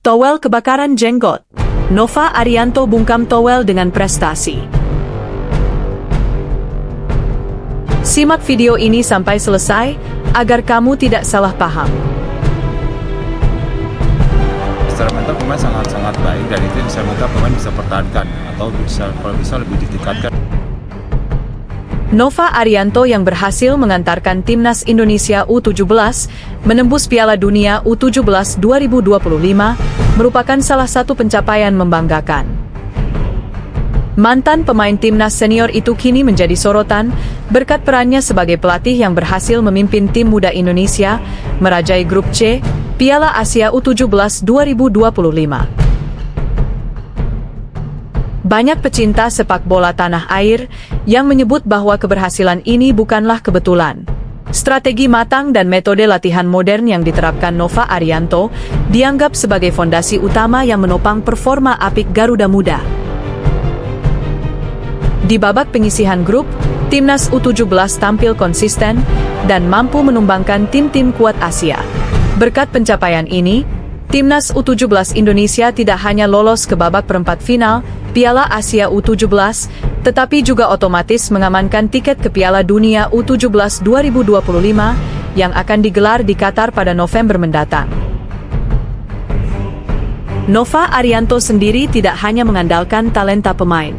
Towel kebakaran jenggot. Nova Arianto bungkam towel dengan prestasi. Simak video ini sampai selesai, agar kamu tidak salah paham. Secara mental pemain sangat baik, dan itu secara mental pemain bisa pertahankan atau kalau bisa lebih ditingkatkan. Nova Arianto yang berhasil mengantarkan timnas Indonesia U17 menembus Piala Dunia U17 2025 merupakan salah satu pencapaian membanggakan. Mantan pemain timnas senior itu kini menjadi sorotan berkat perannya sebagai pelatih yang berhasil memimpin tim muda Indonesia merajai grup C Piala Asia U17 2025. Banyak pecinta sepak bola tanah air yang menyebut bahwa keberhasilan ini bukanlah kebetulan. Strategi matang dan metode latihan modern yang diterapkan Nova Arianto dianggap sebagai fondasi utama yang menopang performa apik Garuda Muda. Di babak penyisihan grup, timnas U17 tampil konsisten dan mampu menumbangkan tim-tim kuat Asia. Berkat pencapaian ini, timnas U17 Indonesia tidak hanya lolos ke babak perempat final Piala Asia U17, tetapi juga otomatis mengamankan tiket ke Piala Dunia U17 2025 yang akan digelar di Qatar pada November mendatang. Nova Arianto sendiri tidak hanya mengandalkan talenta pemain.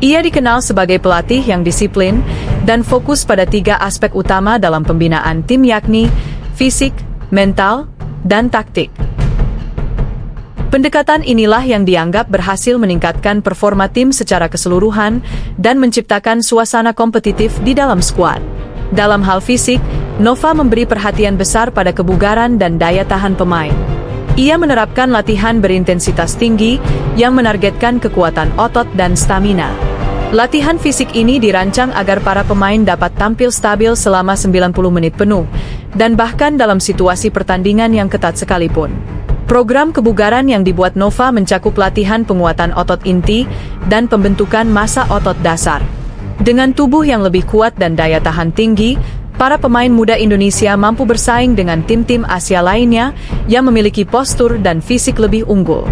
Ia dikenal sebagai pelatih yang disiplin dan fokus pada 3 aspek utama dalam pembinaan tim, yakni fisik, mental, dan taktik. Pendekatan inilah yang dianggap berhasil meningkatkan performa tim secara keseluruhan dan menciptakan suasana kompetitif di dalam skuad. Dalam hal fisik, Nova memberi perhatian besar pada kebugaran dan daya tahan pemain. Ia menerapkan latihan berintensitas tinggi yang menargetkan kekuatan otot dan stamina. Latihan fisik ini dirancang agar para pemain dapat tampil stabil selama 90 menit penuh, dan bahkan dalam situasi pertandingan yang ketat sekalipun. Program kebugaran yang dibuat Nova mencakup latihan penguatan otot inti dan pembentukan massa otot dasar. Dengan tubuh yang lebih kuat dan daya tahan tinggi, para pemain muda Indonesia mampu bersaing dengan tim-tim Asia lainnya yang memiliki postur dan fisik lebih unggul.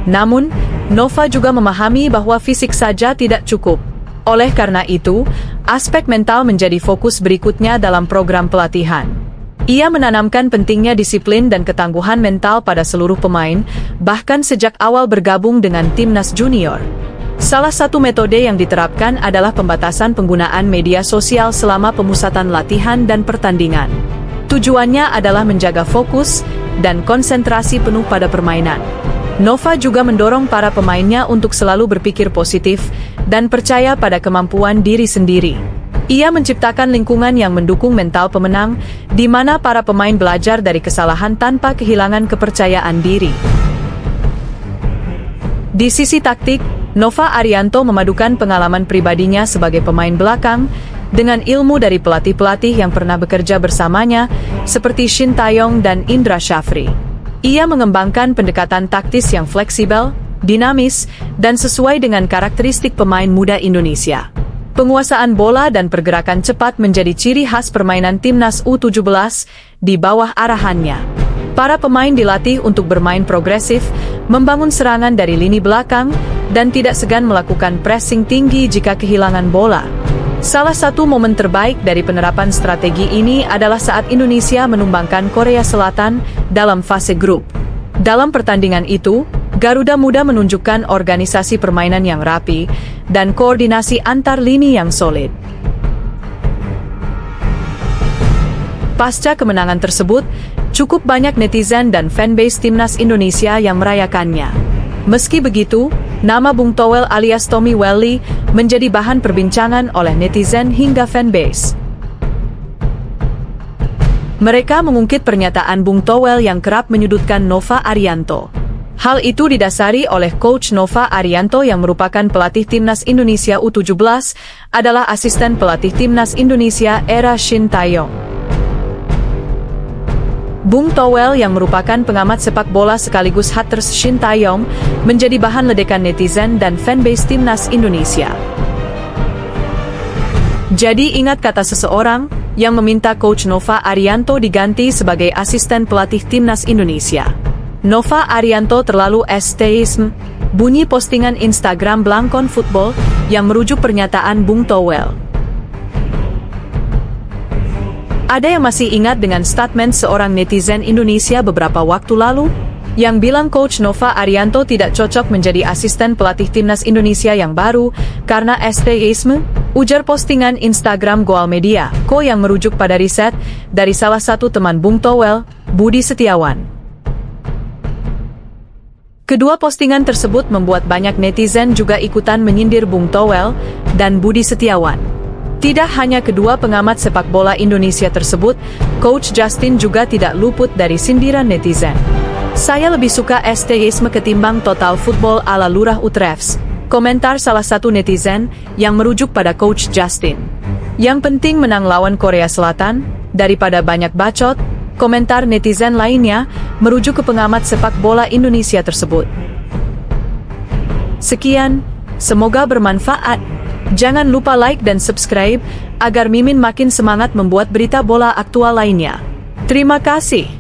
Namun, Nova juga memahami bahwa fisik saja tidak cukup. Oleh karena itu, aspek mental menjadi fokus berikutnya dalam program pelatihan. Ia menanamkan pentingnya disiplin dan ketangguhan mental pada seluruh pemain, bahkan sejak awal bergabung dengan timnas junior. Salah satu metode yang diterapkan adalah pembatasan penggunaan media sosial selama pemusatan latihan dan pertandingan. Tujuannya adalah menjaga fokus dan konsentrasi penuh pada permainan. Nova juga mendorong para pemainnya untuk selalu berpikir positif dan percaya pada kemampuan diri sendiri. Ia menciptakan lingkungan yang mendukung mental pemenang, di mana para pemain belajar dari kesalahan tanpa kehilangan kepercayaan diri. Di sisi taktik, Nova Arianto memadukan pengalaman pribadinya sebagai pemain belakang dengan ilmu dari pelatih-pelatih yang pernah bekerja bersamanya, seperti Shin Taeyong dan Indra Shafri. Ia mengembangkan pendekatan taktis yang fleksibel, dinamis, dan sesuai dengan karakteristik pemain muda Indonesia. Penguasaan bola dan pergerakan cepat menjadi ciri khas permainan timnas U17 di bawah arahannya. Para pemain dilatih untuk bermain progresif, membangun serangan dari lini belakang, dan tidak segan melakukan pressing tinggi jika kehilangan bola. Salah satu momen terbaik dari penerapan strategi ini adalah saat Indonesia menumbangkan Korea Selatan dalam fase grup. Dalam pertandingan itu, Garuda Muda menunjukkan organisasi permainan yang rapi dan koordinasi antar lini yang solid. Pasca kemenangan tersebut, cukup banyak netizen dan fanbase timnas Indonesia yang merayakannya. Meski begitu, nama Bung Towel alias Tommy Welly menjadi bahan perbincangan oleh netizen hingga fanbase. Mereka mengungkit pernyataan Bung Towel yang kerap menyudutkan Nova Arianto. Hal itu didasari oleh Coach Nova Arianto yang merupakan pelatih timnas Indonesia U17, adalah asisten pelatih timnas Indonesia era Shin Taeyong. Bung Towel yang merupakan pengamat sepak bola sekaligus haters Shin Taeyong menjadi bahan ledekan netizen dan fanbase timnas Indonesia. Jadi ingat kata seseorang yang meminta Coach Nova Arianto diganti sebagai asisten pelatih timnas Indonesia. Nova Arianto terlalu esteisme, bunyi postingan Instagram Blangkon Football yang merujuk pernyataan Bung Towel. Ada yang masih ingat dengan statement seorang netizen Indonesia beberapa waktu lalu, yang bilang Coach Nova Arianto tidak cocok menjadi asisten pelatih timnas Indonesia yang baru karena esteisme, ujar postingan Instagram Goal Media, yang merujuk pada riset dari salah satu teman Bung Towel, Budi Setiawan. Kedua postingan tersebut membuat banyak netizen juga ikutan menyindir Bung Towel dan Budi Setiawan. Tidak hanya kedua pengamat sepak bola Indonesia tersebut, Coach Justin juga tidak luput dari sindiran netizen. Saya lebih suka esteisme ketimbang total football ala Lurah Utrecht, komentar salah satu netizen yang merujuk pada Coach Justin. Yang penting menang lawan Korea Selatan, daripada banyak bacot, komentar netizen lainnya merujuk ke pengamat sepak bola Indonesia tersebut. Sekian, semoga bermanfaat. Jangan lupa like dan subscribe, agar Mimin makin semangat membuat berita bola aktual lainnya. Terima kasih.